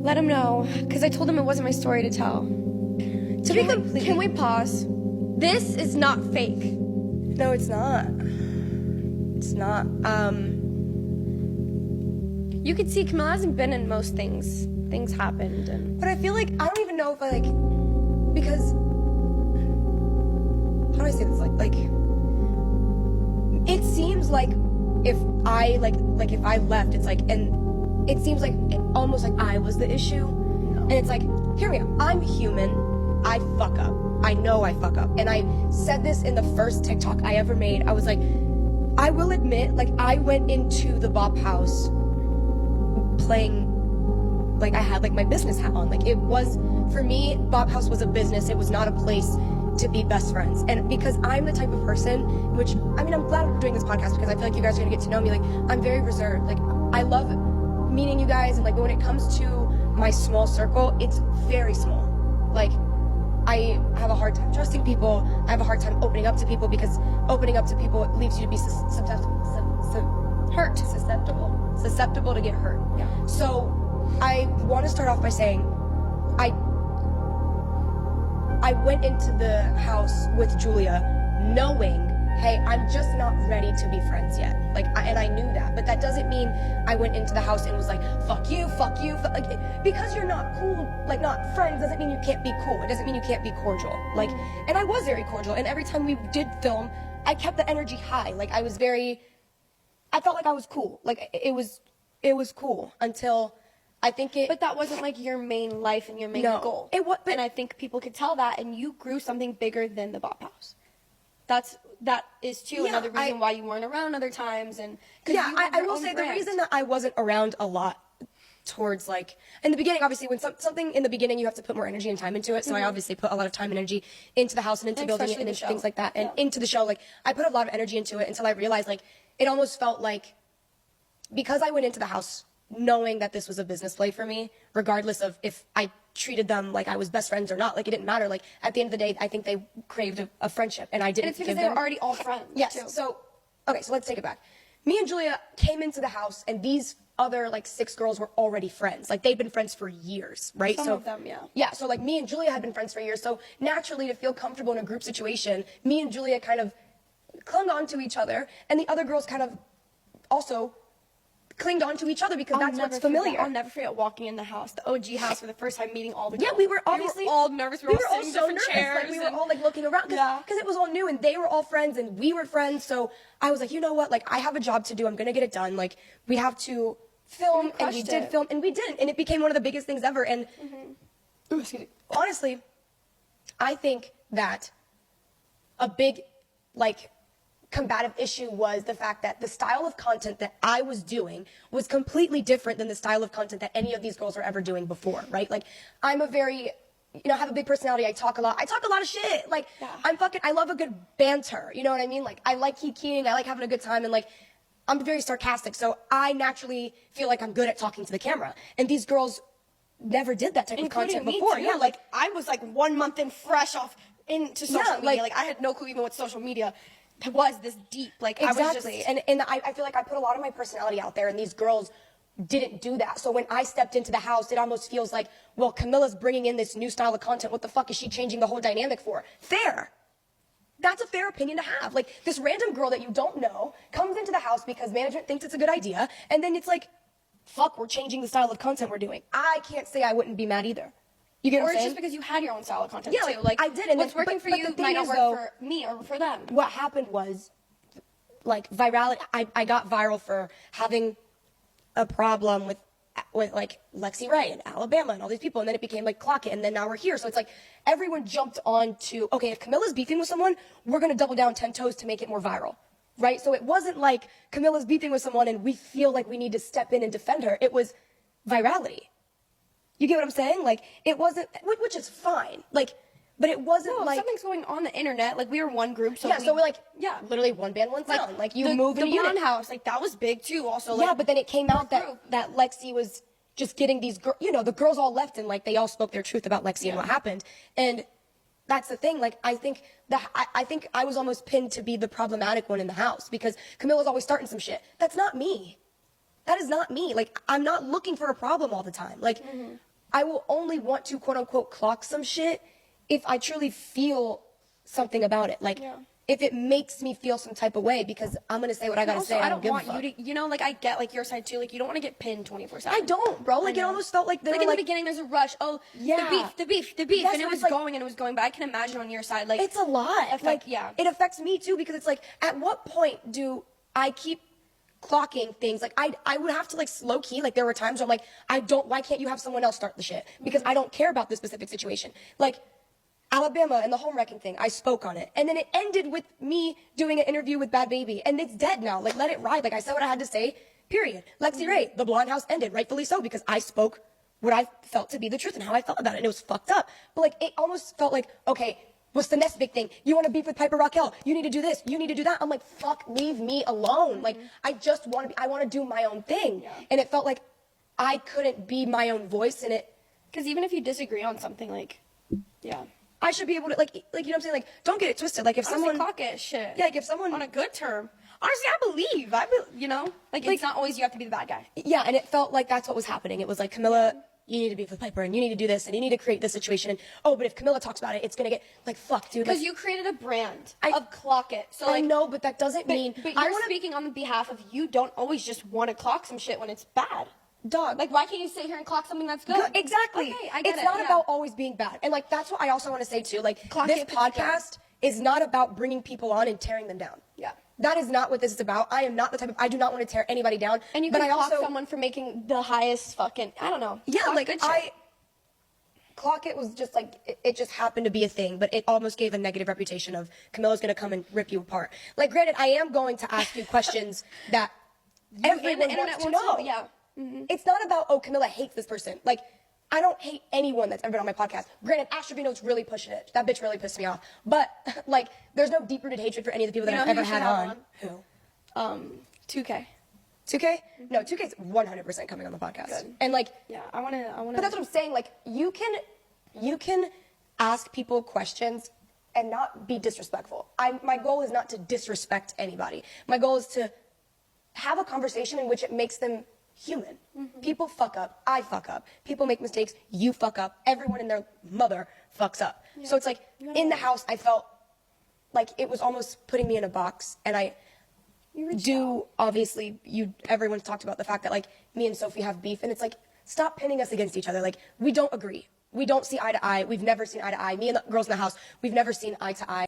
let him know, because I told him it wasn't my story to tell. Can we pause? This is not fake. No, it's not. It's not. You could see Camilla hasn't been in most things. Things happened, and... But I feel like, I don't even know if I, like, because, how do I say this, like, it seems like if I, like if I left, it's like, and it seems like, almost like I was the issue, and it's like, hear me out, I'm human, I fuck up, I know I fuck up, and I said this in the first TikTok I ever made. I was like, I will admit, like, I went into the Bop House playing, like, I had, like, my business hat on. Like, it was, for me, Bop House was a business. It was not a place to be best friends. And because I'm the type of person, which, I mean, I'm glad I'm doing this podcast because I feel like you guys are gonna get to know me. Like, I'm very reserved. Like, I love meeting you guys, and, like, when it comes to my small circle, it's very small. Like, I have a hard time trusting people. I have a hard time opening up to people because opening up to people leaves you to be susceptible to get hurt. Yeah. So I want to start off by saying I went into the house with Julia knowing, hey, I'm just not ready to be friends yet. Like, and I knew that, but that doesn't mean I went into the house and was like, fuck you, like, because you're not cool, like, not friends doesn't mean you can't be cool. It doesn't mean you can't be cordial. Like, and I was very cordial, and every time we did film, I kept the energy high. Like, I felt like I was cool. Like, it was cool until I think it... But that wasn't, like, your main life and your main goal. It was, but... And I think people could tell that, and you grew something bigger than the Bop House. That is, too, another reason why you weren't around other times, and... Yeah, I will say brand. The reason that I wasn't around a lot towards, like... In the beginning, obviously, when something in the beginning, you have to put more energy and time into it, so I obviously put a lot of time and energy into the house and into building it and into things like that, and into the show. Like, I put a lot of energy into it until I realized, like, it almost felt like... Because I went into the house knowing that this was a business play for me, regardless of if I treated them like I was best friends or not, like, it didn't matter. Like, at the end of the day, I think they craved a friendship, and I didn't. And it's because they were already all friends. Yes. Too. So, okay, so let's take it back. Me and Julia came into the house, and these other, like, 6 girls were already friends. Like, they'd been friends for years, right? Some of them, yeah. Yeah, so, like, me and Julia had been friends for years, so naturally, to feel comfortable in a group situation, me and Julia kind of clung on to each other, and the other girls kind of also clinged on to each other because that's what's familiar. I'll never forget walking in the house, the OG house, for the first time, meeting all the girls. Yeah, we were obviously... We were all nervous. We were all so nervous. Chairs, like, we were all, like, looking around because it was all new, and they were all friends, and we were friends, so I was like, you know what? Like, I have a job to do. I'm going to get it done. Like, we have to film, and we did film, and we didn't, and it became one of the biggest things ever, and honestly, I think that a big, like, combative issue was the fact that the style of content that I was doing was completely different than the style of content that any of these girls were ever doing before, right? Like, I'm a very, you know, I have a big personality. I talk a lot of shit. Like, I love a good banter. You know what I mean? Like, I like kikiing. I like having a good time. And, like, I'm very sarcastic. So I naturally feel like I'm good at talking to the camera. And these girls never did that type of content before. Too. Yeah, like, I was, like, 1 month in fresh off into social media. Like, I had no clue even what social media was this deep. Like, exactly. I was just... And I feel like I put a lot of my personality out there, and these girls didn't do that. So when I stepped into the house, it almost feels like, well, Camilla's bringing in this new style of content. What the fuck is she changing the whole dynamic for? Fair. That's a fair opinion to have. Like, this random girl that you don't know comes into the house because management thinks it's a good idea, and then it's like, fuck, we're changing the style of content we're doing. I can't say I wouldn't be mad either. You get what I'm saying? Or it's just because you had your own style of content, yeah, too. Like, I did. And what's working for you might not work for me or for them. What happened was, like, virality. I got viral for having a problem with like Lexi Ray and Alabama and all these people, and then it became like clock it, and then now we're here. So it's like everyone jumped on to, okay, if Camilla's beefing with someone, we're gonna double down 10 toes to make it more viral, right? So it wasn't like Camilla's beefing with someone and we feel like we need to step in and defend her. It was virality. You get what I'm saying? Like, it wasn't, which is fine. Like, but it wasn't like... something's going on the internet. Like, we were one group, so so we're like, literally one band, one sound. Like, you move in a unit. The Blonde House, like, that was big, too, also. Like, yeah, but then it came out that Lexi was just getting these girls, you know, the girls all left and, like, they all spoke their truth about Lexi and what happened. And that's the thing. Like, I think I was almost pinned to be the problematic one in the house because Camilla's always starting some shit. That's not me. That is not me. Like, I'm not looking for a problem all the time. Like, I will only want to quote unquote clock some shit if I truly feel something about it. Like, Yeah. if it makes me feel some type of way, because I'm gonna say what I gotta Also, say. I don't give a want fuck. you to, you know, like I get like your side too. Like you don't want to get pinned 24/7. I don't, bro. Like, it know. almost felt like they Like were in like, the beginning, there's a rush. Oh, Yeah. the beef, That's and it what was it's like- going and it was going. But I can imagine on your side, like it's a lot. Affect- Like, yeah. it affects me too, because it's like, at what point do I keep clocking things? Like, I would have to, like, low key, like, there were times where I'm like, why can't you have someone else start the shit? Because I don't care about this specific situation. Like, Alabama and the home wrecking thing, I spoke on it. And then it ended with me doing an interview with Bad Baby. And it's dead now. Like, let it ride. Like, I said what I had to say, period. Lexi Ray, the Blonde House ended, rightfully so, because I spoke what I felt to be the truth and how I felt about it. And it was fucked up. But, like, it almost felt like, okay, what's the next big thing? You want to beef with Piper Raquel? You need to do this. You need to do that. I'm like, fuck, leave me alone. Like, I just want to I want to do my own thing. Yeah. And it felt like I couldn't be my own voice in it. because even if you disagree on something, like yeah, I should be able to, like, you know what I'm saying? Like, don't get it twisted. Like, if honestly, someone, clock it, shit. yeah, like, if someone, on a good term. Honestly, you know, like it's not always you have to be the bad guy. yeah, and it felt like that's what was happening. It was like, Camilla, you need to be with Piper, and you need to do this, and you need to create this situation. And, oh, but if Camilla talks about it, it's gonna get, like, fuck, dude. Because Like, you created a brand I- of clock it. So I like, know, but that doesn't mean, but I you're want to, speaking on the behalf of you. Don't always just want to clock some shit when it's bad. dog. Like, why can't you sit here and clock something that's good? Good, exactly. Okay, I get it's it, not yeah. about always being bad. And, like, that's what I also want to say, too. Like, Clock this it, but podcast is not about bringing people on and tearing them down. Yeah. That is not what this is about. I am not the type of, I do not want to tear anybody down. And you but can I clock also, someone for making the highest fucking, I don't know. yeah, clock like, good shit. Clock It was just like, it just happened to be a thing, but it almost gave a negative reputation of Camilla's gonna come and rip you apart. Like, granted, I am going to ask you questions that everyone the internet wants to wants know. to know, yeah. It's not about, oh, Camilla hates this person. Like, I don't hate anyone that's ever been on my podcast. Granted, Ash Trevino's really pushing it. That bitch really pissed me off. But, like, there's no deep-rooted hatred for any of the people that You know I've who ever you should had have on. on? 2K. 2K? No, 2K's 100% coming on the podcast. Good. And, like, Yeah, I wanna. but that's what I'm saying. Like, you can ask people questions and not be disrespectful. My goal is not to disrespect anybody. My goal is to have a conversation in which it makes them human. People fuck up. I fuck up. People make mistakes. You fuck up. Everyone and their mother fucks up. So it's like, in the house, I felt like it was almost putting me in a box. And I do, obviously, everyone's talked about the fact that, like, me and Sophie have beef. And it's like, stop pinning us against each other. Like, we don't agree. We don't see eye to eye. We've never seen eye to eye. Me and the girls in the house, we've never seen eye to eye.